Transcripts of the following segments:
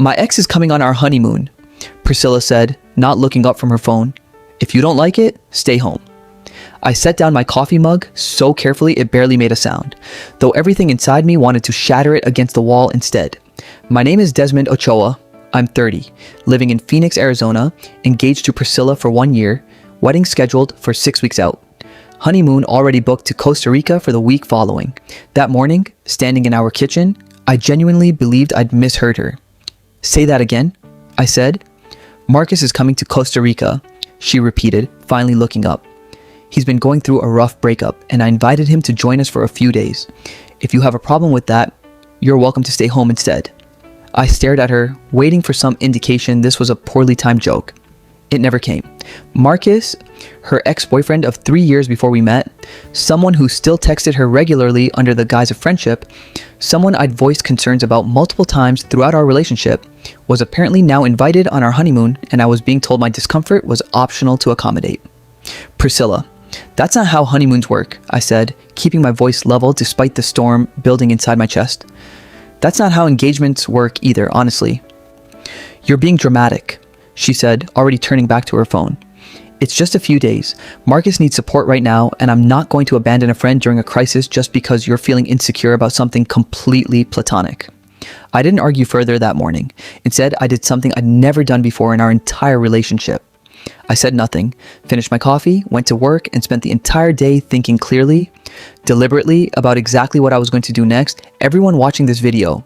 My ex is coming on our honeymoon, Priscilla said, not looking up from her phone. If you don't like it, stay home. I set down my coffee mug so carefully it barely made a sound, though everything inside me wanted to shatter it against the wall instead. My name is Desmond Ochoa. I'm 30, living in Phoenix, Arizona, engaged to Priscilla for 1 year, wedding scheduled for 6 weeks out. Honeymoon already booked to Costa Rica for the week following. That morning, standing in our kitchen, I genuinely believed I'd misheard her. Say that again, I said. Marcus is coming to Costa Rica, she repeated, finally looking up. He's been going through a rough breakup, and I invited him to join us for a few days. If you have a problem with that, you're welcome to stay home instead. I stared at her, waiting for some indication this was a poorly timed joke. It never came. Marcus, her ex-boyfriend of 3 years before we met, someone who still texted her regularly under the guise of friendship, someone I'd voiced concerns about multiple times throughout our relationship, was apparently now invited on our honeymoon, and I was being told my discomfort was optional to accommodate. Priscilla, that's not how honeymoons work, I said, keeping my voice level despite the storm building inside my chest. That's not how engagements work either, honestly. You're being dramatic, she said, already turning back to her phone. It's just a few days. Marcus needs support right now, and I'm not going to abandon a friend during a crisis just because you're feeling insecure about something completely platonic. I didn't argue further that morning. Instead, I did something I'd never done before in our entire relationship. I said nothing, finished my coffee, went to work, and spent the entire day thinking clearly, deliberately about exactly what I was going to do next. Everyone watching this video,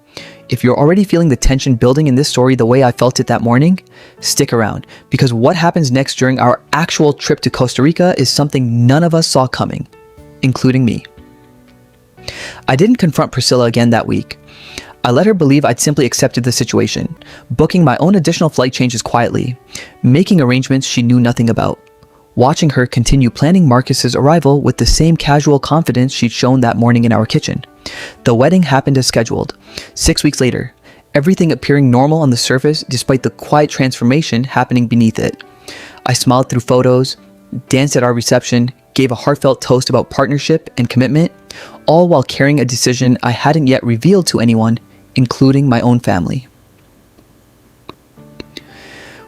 if you're already feeling the tension building in this story the way I felt it that morning, stick around, because what happens next during our actual trip to Costa Rica is something none of us saw coming, including me. I didn't confront Priscilla again that week. I let her believe I'd simply accepted the situation, booking my own additional flight changes quietly, making arrangements she knew nothing about, watching her continue planning Marcus's arrival with the same casual confidence she'd shown that morning in our kitchen. The wedding happened as scheduled. 6 weeks later, everything appearing normal on the surface despite the quiet transformation happening beneath it. I smiled through photos, danced at our reception, gave a heartfelt toast about partnership and commitment, all while carrying a decision I hadn't yet revealed to anyone, including my own family.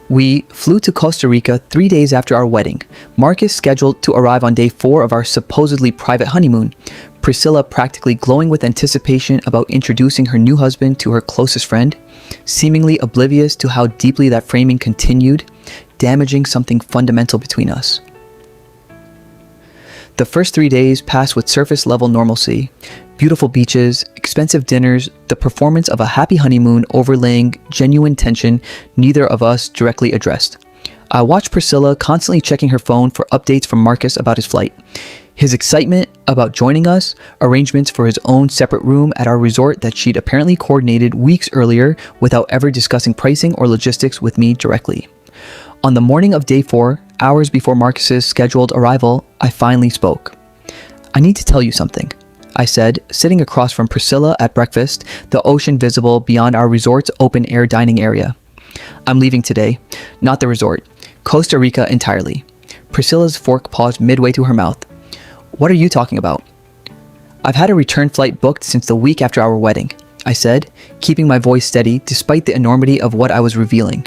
We flew to Costa Rica 3 days after our wedding. Marcus scheduled to arrive on day 4 of our supposedly private honeymoon. Priscilla practically glowing with anticipation about introducing her new husband to her closest friend, seemingly oblivious to how deeply that framing continued, damaging something fundamental between us. The first 3 days passed with surface level normalcy. Beautiful beaches, expensive dinners, the performance of a happy honeymoon overlaying genuine tension neither of us directly addressed. I watched Priscilla constantly checking her phone for updates from Marcus about his flight, his excitement about joining us, arrangements for his own separate room at our resort that she'd apparently coordinated weeks earlier without ever discussing pricing or logistics with me directly. On the morning of day 4, hours before Marcus's scheduled arrival, I finally spoke. I need to tell you something, I said, sitting across from Priscilla at breakfast, the ocean visible beyond our resort's open-air dining area. I'm leaving today, not the resort, Costa Rica entirely. Priscilla's fork paused midway to her mouth. What are you talking about? I've had a return flight booked since the week after our wedding, I said, keeping my voice steady despite the enormity of what I was revealing.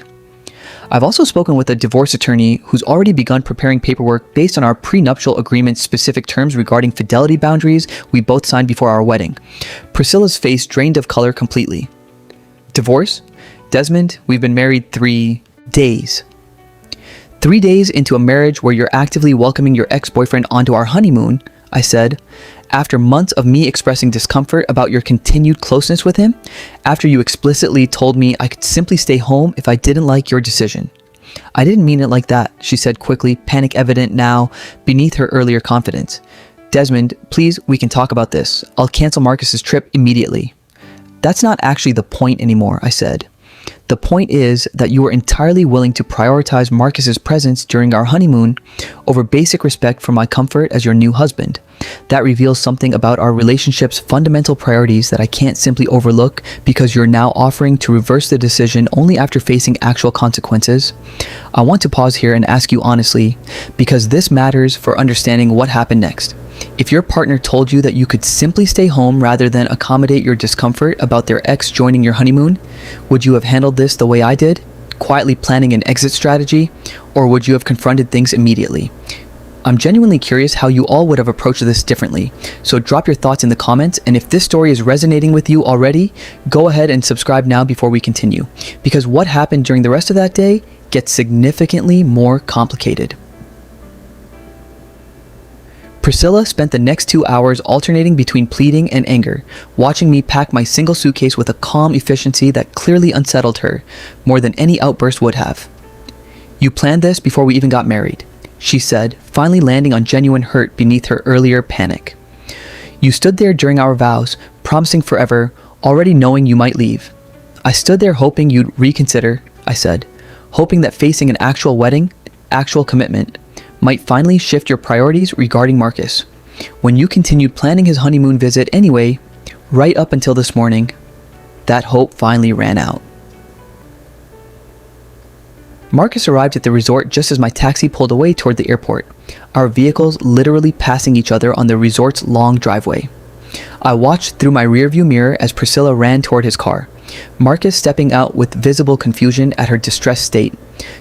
I've also spoken with a divorce attorney who's already begun preparing paperwork based on our prenuptial agreement's specific terms regarding fidelity boundaries we both signed before our wedding. Priscilla's face drained of color completely. Divorce? Desmond, we've been married 3 days. 3 days into a marriage where you're actively welcoming your ex-boyfriend onto our honeymoon, I said, after months of me expressing discomfort about your continued closeness with him, after you explicitly told me I could simply stay home if I didn't like your decision. I didn't mean it like that, she said quickly, panic evident now beneath her earlier confidence. Desmond, please, we can talk about this. I'll cancel Marcus's trip immediately. That's not actually the point anymore, I said. The point is that you were entirely willing to prioritize Marcus's presence during our honeymoon over basic respect for my comfort as your new husband. That reveals something about our relationship's fundamental priorities that I can't simply overlook because you're now offering to reverse the decision only after facing actual consequences. I want to pause here and ask you honestly, because this matters for understanding what happened next. If your partner told you that you could simply stay home rather than accommodate your discomfort about their ex joining your honeymoon, would you have handled this the way I did, quietly planning an exit strategy, or would you have confronted things immediately? I'm genuinely curious how you all would have approached this differently, so drop your thoughts in the comments, and if this story is resonating with you already, go ahead and subscribe now before we continue, because what happened during the rest of that day gets significantly more complicated. Priscilla spent the next 2 hours alternating between pleading and anger, watching me pack my single suitcase with a calm efficiency that clearly unsettled her, more than any outburst would have. "You planned this before we even got married," she said, finally landing on genuine hurt beneath her earlier panic. "You stood there during our vows, promising forever, already knowing you might leave. I stood there hoping you'd reconsider," I said, "hoping that facing an actual wedding, actual commitment, might finally shift your priorities regarding Marcus. When you continued planning his honeymoon visit anyway, right up until this morning, that hope finally ran out." Marcus arrived at the resort just as my taxi pulled away toward the airport, our vehicles literally passing each other on the resort's long driveway. I watched through my rearview mirror as Priscilla ran toward his car, Marcus stepping out with visible confusion at her distressed state,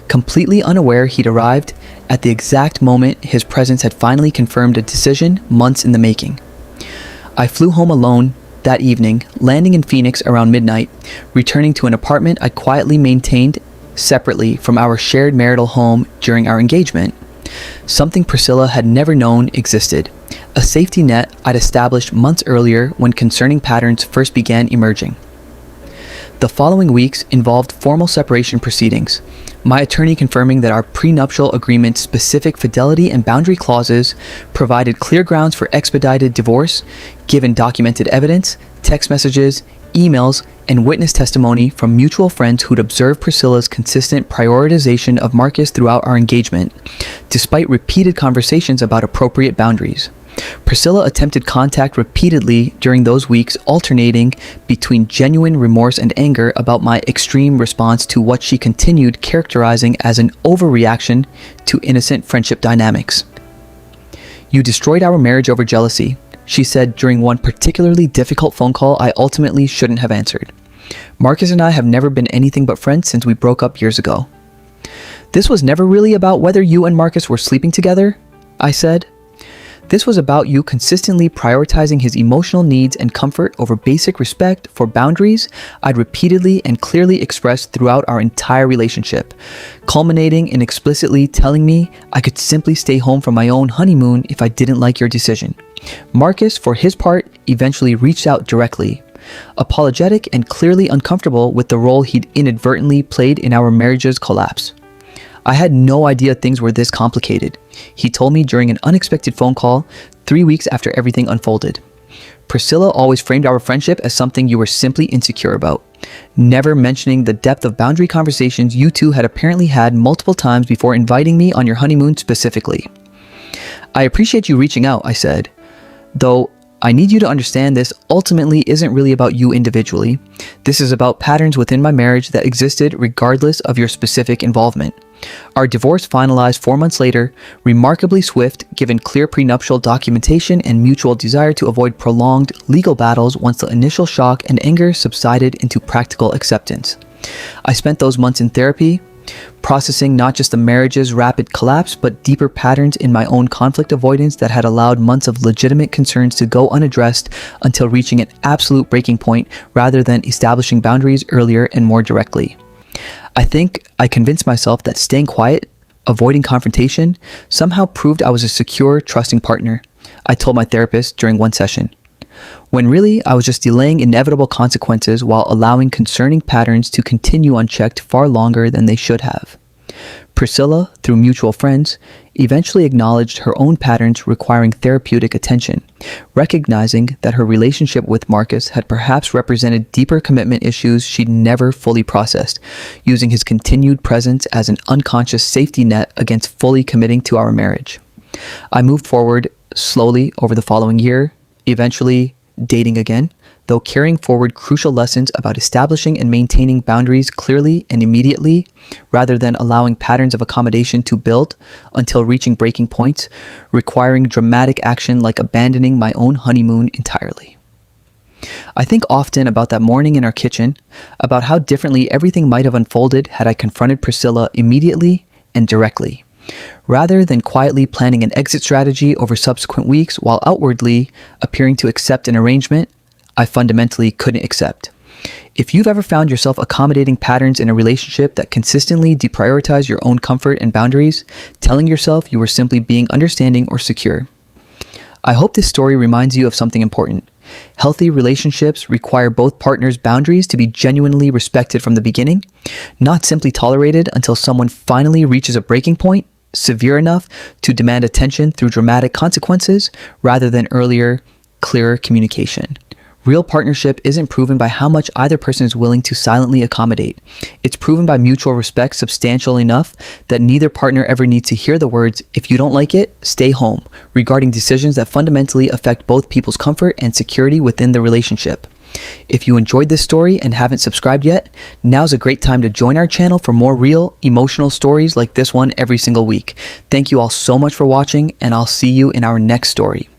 completely unaware he'd arrived at the exact moment his presence had finally confirmed a decision months in the making. I flew home alone that evening, landing in Phoenix around midnight, returning to an apartment I quietly maintained separately from our shared marital home during our engagement. Something Priscilla had never known existed, a safety net I'd established months earlier when concerning patterns first began emerging. The following weeks involved formal separation proceedings, my attorney confirming that our prenuptial agreement's specific fidelity and boundary clauses provided clear grounds for expedited divorce, given documented evidence, text messages, emails, and witness testimony from mutual friends who'd observed Priscilla's consistent prioritization of Marcus throughout our engagement, despite repeated conversations about appropriate boundaries. Priscilla attempted contact repeatedly during those weeks, alternating between genuine remorse and anger about my extreme response to what she continued characterizing as an overreaction to innocent friendship dynamics. "You destroyed our marriage over jealousy," she said during one particularly difficult phone call I ultimately shouldn't have answered. "Marcus and I have never been anything but friends since we broke up years ago." "This was never really about whether you and Marcus were sleeping together," I said. "This was about you consistently prioritizing his emotional needs and comfort over basic respect for boundaries I'd repeatedly and clearly expressed throughout our entire relationship, culminating in explicitly telling me I could simply stay home for my own honeymoon if I didn't like your decision. Marcus, for his part, eventually reached out directly, apologetic and clearly uncomfortable with the role he'd inadvertently played in our marriage's collapse. I had no idea things were this complicated," he told me during an unexpected phone call 3 weeks after everything unfolded. "Priscilla always framed our friendship as something you were simply insecure about, never mentioning the depth of boundary conversations you two had apparently had multiple times before inviting me on your honeymoon specifically." "I appreciate you reaching out," I said, "though I need you to understand this ultimately isn't really about you individually. This is about patterns within my marriage that existed regardless of your specific involvement. Our divorce finalized 4 months later, remarkably swift given clear prenuptial documentation and mutual desire to avoid prolonged legal battles once the initial shock and anger subsided into practical acceptance. I spent those months in therapy, processing not just the marriage's rapid collapse, but deeper patterns in my own conflict avoidance that had allowed months of legitimate concerns to go unaddressed until reaching an absolute breaking point rather than establishing boundaries earlier and more directly. I think I convinced myself that staying quiet, avoiding confrontation, somehow proved I was a secure, trusting partner, I told my therapist during one session, when really I was just delaying inevitable consequences while allowing concerning patterns to continue unchecked far longer than they should have. Priscilla, through mutual friends, eventually acknowledged her own patterns requiring therapeutic attention, recognizing that her relationship with Marcus had perhaps represented deeper commitment issues she'd never fully processed, using his continued presence as an unconscious safety net against fully committing to our marriage. I moved forward slowly over the following year, eventually dating again, though carrying forward crucial lessons about establishing and maintaining boundaries clearly and immediately, rather than allowing patterns of accommodation to build until reaching breaking points, requiring dramatic action like abandoning my own honeymoon entirely. I think often about that morning in our kitchen, about how differently everything might have unfolded had I confronted Priscilla immediately and directly, rather than quietly planning an exit strategy over subsequent weeks while outwardly appearing to accept an arrangement I fundamentally couldn't accept. If you've ever found yourself accommodating patterns in a relationship that consistently deprioritize your own comfort and boundaries, telling yourself you were simply being understanding or secure, I hope this story reminds you of something important. Healthy relationships require both partners' boundaries to be genuinely respected from the beginning, not simply tolerated until someone finally reaches a breaking point severe enough to demand attention through dramatic consequences rather than earlier, clearer communication. Real partnership isn't proven by how much either person is willing to silently accommodate. It's proven by mutual respect substantial enough that neither partner ever needs to hear the words, "If you don't like it, stay home," regarding decisions that fundamentally affect both people's comfort and security within the relationship. If you enjoyed this story and haven't subscribed yet, now's a great time to join our channel for more real, emotional stories like this one every single week. Thank you all so much for watching, and I'll see you in our next story.